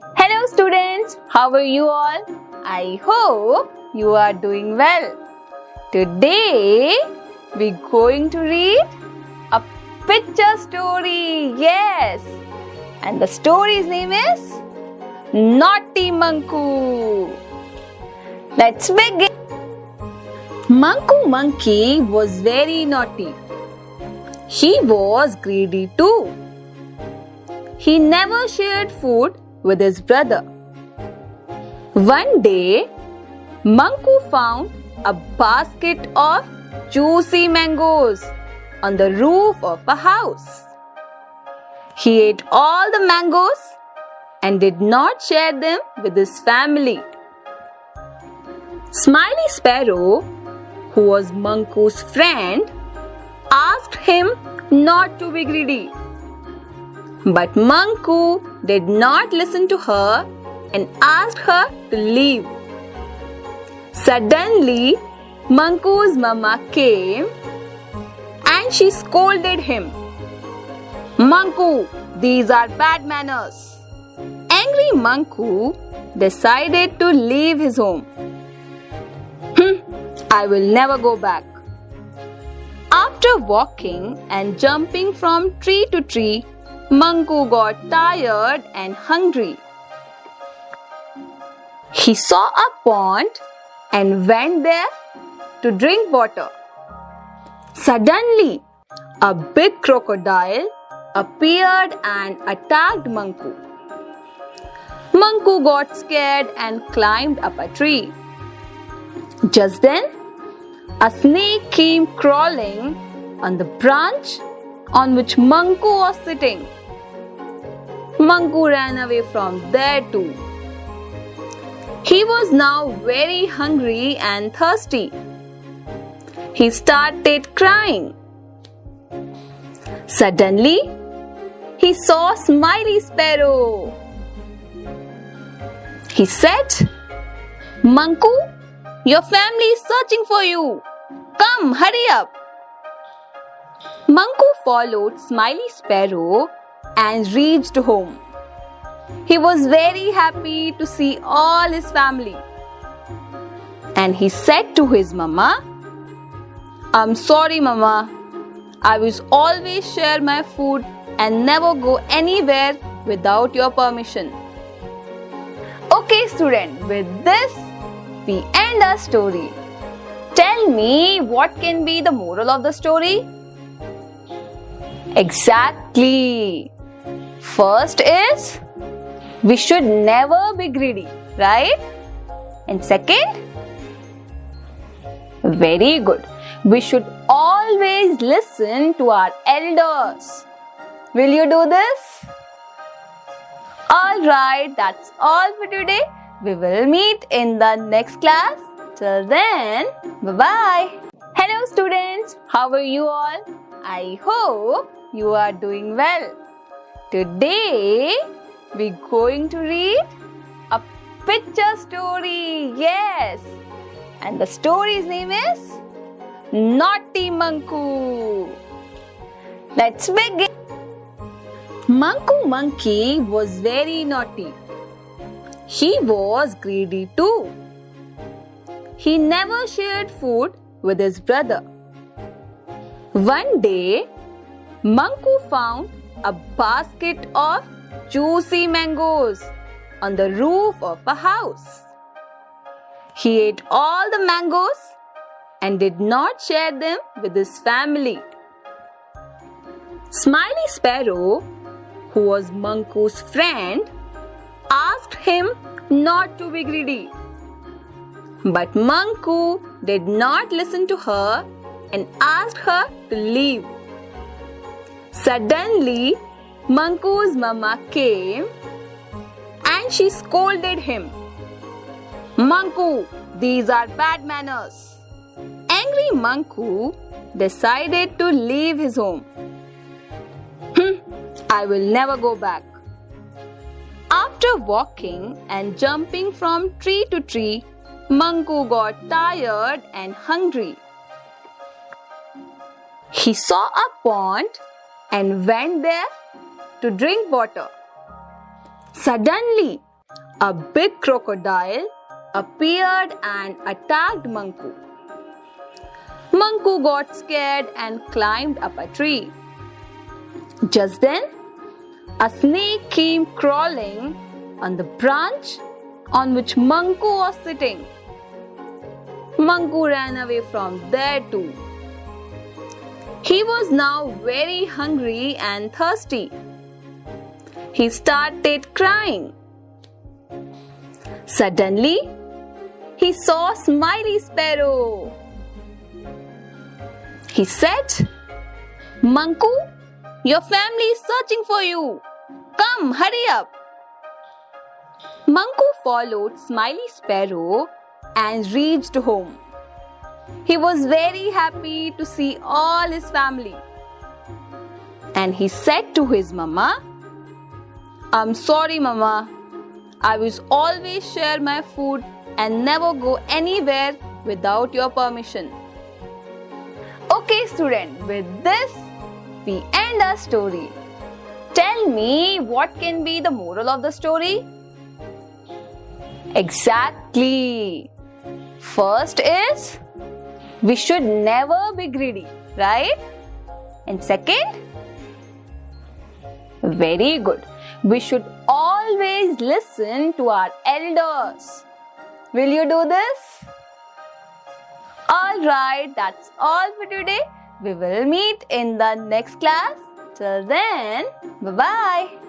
Hello students, how are you all? I hope you are doing well. Today we're going to read a picture story. Yes, and the story's name is Naughty Manku. Let's begin. Manku Monkey was very naughty. He was greedy too. He never shared food with his brother. One day, Manku found a basket of juicy mangoes on the roof of a house. He ate all the mangoes and did not share them with his family. Smiley Sparrow, who was Manku's friend, asked him not to be greedy. But Manku did not listen to her and asked her to leave. Suddenly, Manku's mama came and she scolded him. "Manku, these are bad manners." Angry Manku decided to leave his home. I will never go back. After walking and jumping from tree to tree, Manku got tired and hungry. He saw a pond and went there to drink water. Suddenly, a big crocodile appeared and attacked Manku. Manku got scared and climbed up a tree. Just then, a snake came crawling on the branch on which Manku was sitting. Manku ran away from there too. He was now very hungry and thirsty. He started crying. Suddenly, he saw Smiley Sparrow. He said, "Manku, your family is searching for you. Come, hurry up." Manku followed Smiley Sparrow and reached home. He was very happy to see all his family. And he said to his mama, "I'm sorry, Mama. I will always share my food and never go anywhere without your permission." Okay, student, with this, we end our story. Tell me, what can be the moral of the story? Exactly. First is, we should never be greedy, right? And second, very good, we should always listen to our elders. Will you do this? Alright, that's all for today. We will meet in the next class. Till then, bye-bye. Hello students, how are you all? I hope you are doing well. Today, we're going to read a picture story. Yes, and the story's name is Naughty Manku. Let's begin. Manku Monkey was very naughty. He was greedy too. He never shared food with his brother. One day, Manku found a basket of juicy mangoes on the roof of a house. He ate all the mangoes and did not share them with his family. Smiley Sparrow, who was Manku's friend, asked him not to be greedy. But Manku did not listen to her and asked her to leave. Suddenly, Manku's mama came and she scolded him. "Manku, these are bad manners." Angry Manku decided to leave his home. I will never go back. After walking and jumping from tree to tree, Manku got tired and hungry. He saw a pond and went there to drink water. Suddenly, a big crocodile appeared and attacked Manku. Manku got scared and climbed up a tree. Just then, a snake came crawling on the branch on which Manku was sitting. Manku ran away from there too. He was now very hungry and thirsty. He started crying. Suddenly, he saw Smiley Sparrow. He said, "Manku, your family is searching for you. Come, hurry up." Manku followed Smiley Sparrow and reached home. He was very happy to see all his family. And he said to his mama, "I'm sorry, Mama. I will always share my food and never go anywhere without your permission." Okay, student, with this, we end our story. Tell me, what can be the moral of the story? Exactly. First is, we should never be greedy, right? And second, very good. We should always listen to our elders. Will you do this? Alright, that's all for today. We will meet in the next class. Till then, bye-bye.